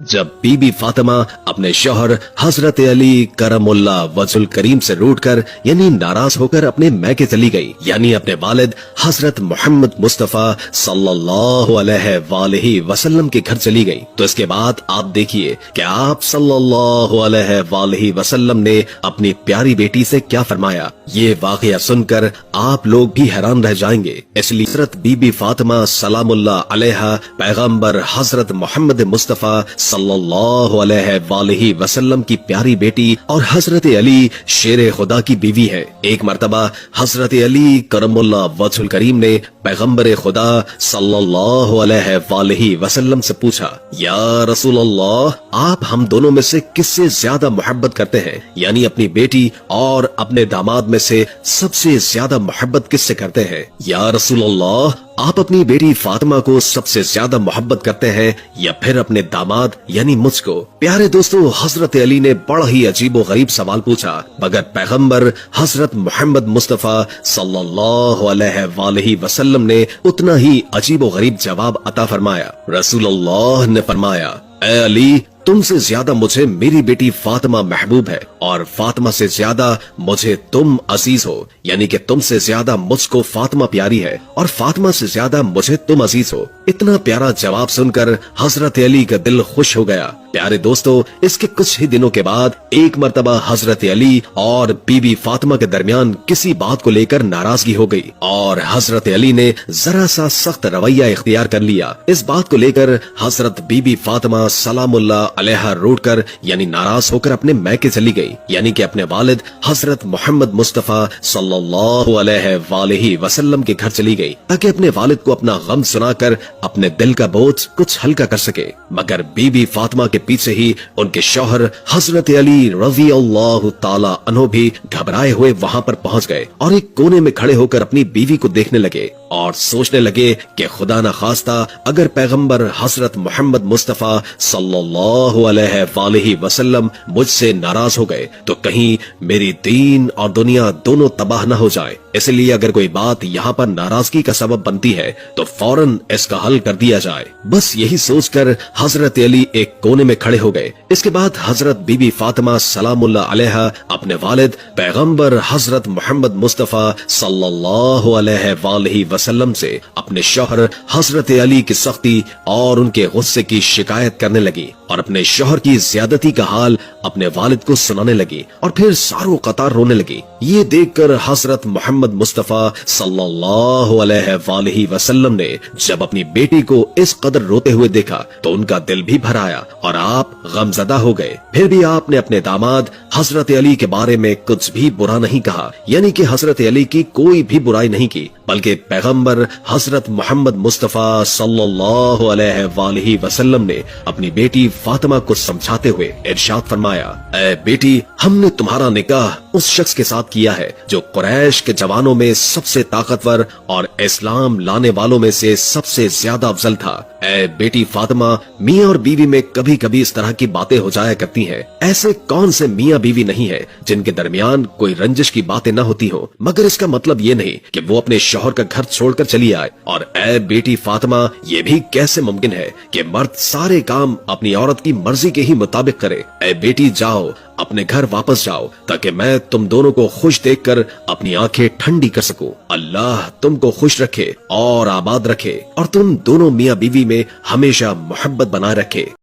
जब बीबी फातिमा अपने शौहर हजरत अली करमुल्लाह वजुल करीम से रूठकर यानी नाराज होकर अपने मैके चली गई, यानी अपने वालिद हजरत मोहम्मद मुस्तफा सल्लल्लाहु अलैहि वसल्लम के घर चली गई, तो इसके बाद आप देखिए कि आप सल्लल्लाहु अलैहि वसल्लम ने अपनी प्यारी बेटी से क्या फरमाया। ये वाकया सुनकर आप लोग भी हैरान रह जाएंगे। इसलिए हजरत बीबी फातिमा सलामुल्लाह अलैहा पैगंबर हजरत मोहम्मद मुस्तफा सल्लल्लाहु अलैहि वसल्लम की प्यारी बेटी और हजरत अली शेर खुदा की बीवी है। एक मर्तबा हजरत अली करमुल्लाह वजहुल करीम ने पैगंबर खुदा सल्लल्लाहु अलैहि वसल्लम से पूछा, या रसूल अल्लाह, आप हम दोनों में से किससे ज्यादा मोहब्बत करते हैं? यानी अपनी बेटी और अपने दामाद में से सबसे ज्यादा मोहब्बत किससे करते हैं? या रसूल अल्लाह, आप अपनी बेटी फातिमा को सबसे ज्यादा मोहब्बत करते हैं या फिर अपने दामाद यानी मुझको? प्यारे दोस्तों, हजरत अली ने बड़ा ही अजीबो गरीब सवाल पूछा, मगर पैगंबर हजरत मोहम्मद मुस्तफा सल्लल्लाहु अलैहि वसल्लम ने उतना ही अजीबो गरीब जवाब अता फरमाया। रसूलुल्लाह ने फरमाया, ऐ अली, तुमसे ज्यादा मुझे मेरी बेटी फातिमा महबूब है और फातिमा से ज्यादा मुझे तुम अजीज हो, यानी कि तुमसे ज्यादा मुझको फातिमा प्यारी है और फातिमा से ज्यादा मुझे तुम अजीज हो। इतना प्यारा जवाब सुनकर हजरत अली का दिल खुश हो गया। प्यारे दोस्तों, इसके कुछ ही दिनों के बाद एक मर्तबा हजरत अली और बीबी फातिमा के दरमियान किसी बात को लेकर नाराजगी हो गई और हजरत अली ने जरा सा सख्त रवैया इख्तियार कर लिया। इस बात को लेकर हजरत बीबी फातिमा सलामुल्लाह अलैहा रूठकर यानी नाराज होकर अपने मैके चली गई, यानी कि अपने वालिद हजरत मोहम्मद मुस्तफा सल्लल्लाहु अलैहि वसल्लम के घर चली गई, ताकि अपने वालिद को अपना गम सुनाकर अपने दिल का बोझ कुछ हल्का कर सके। मगर बीबी फातिमा के पीछे ही उनके शौहर हजरत अली रज़ी अल्लाह ताला अन्हु भी घबराए हुए वहां पर पहुंच गए और एक कोने में खड़े होकर अपनी बीवी को देखने लगे और सोचने लगे कि खुदा न खास्ता अगर पैगंबर हजरत मोहम्मद मुस्तफा सल्लल्लाहु अलैहि वसल्लम मुझसे नाराज हो गए तो कहीं मेरी दीन और दुनिया दोनों तबाह न हो जाए। इसलिए अगर कोई बात यहाँ पर नाराजगी का सबब बनती है तो फौरन इसका हल कर दिया जाए। बस यही सोचकर हजरत अली एक कोने में खड़े हो गए। इसके बाद हजरत बीबी फातिमा सलामुल्लाह अलैहा अपने वालिद पैगंबर हजरत मोहम्मद मुस्तफा सल्लल्लाहु अलैहि वसल्लम से अपने शौहर हजरत अली की सख्ती और उनके गुस्से की शिकायत करने लगी और अपने शौहर की ज्यादती का हाल अपने वालिद को सुनाने लगी और फिर सारों कतार रोने लगी। ये देखकर हजरत मोहम्मद मुस्तफा सल्लल्लाहु अलैहि वसल्लम ने जब अपनी बेटी को इस कदर रोते हुए देखा तो उनका दिल भी भर आया और आप गमजदा हो गए। फिर भी आपने अपने दामाद हजरत अली के बारे में कुछ भी बुरा नहीं कहा, यानी कि हजरत अली की कोई भी बुराई नहीं की, बल्कि पैगंबर हजरत मोहम्मद मुस्तफा सल्लल्लाहु अलैहि वसल्लम ने अपनी बेटी फातिमा को समझाते हुए इरशाद फरमाया, ऐ बेटी, हमने तुम्हारा निकाह उस शख्स के साथ किया है जो कुरैश के जवानों में सबसे ताकतवर और इस्लाम लाने वालों में से सबसे ज्यादा अफजल था। ऐ बेटी फातिमा, मियाँ और बीवी में कभी कभी इस तरह की बातें हो जाया करती हैं। ऐसे कौन से मियाँ बीवी नहीं है जिनके दरमियान कोई रंजिश की बातें न होती हो, मगर इसका मतलब ये नहीं कि वो अपने शौहर का घर छोड़कर चली आए। और ऐ बेटी फातिमा, ये भी कैसे मुमकिन है कि मर्द सारे काम अपनी औरत की मर्जी के ही मुताबिक करे? ऐ बेटी, जाओ अपने घर वापस जाओ ताकि मैं तुम दोनों को खुश देखकर अपनी आंखें ठंडी कर सकूं। अल्लाह तुमको खुश रखे और आबाद रखे और तुम दोनों मियाँ बीवी में हमेशा मोहब्बत बनाए रखे।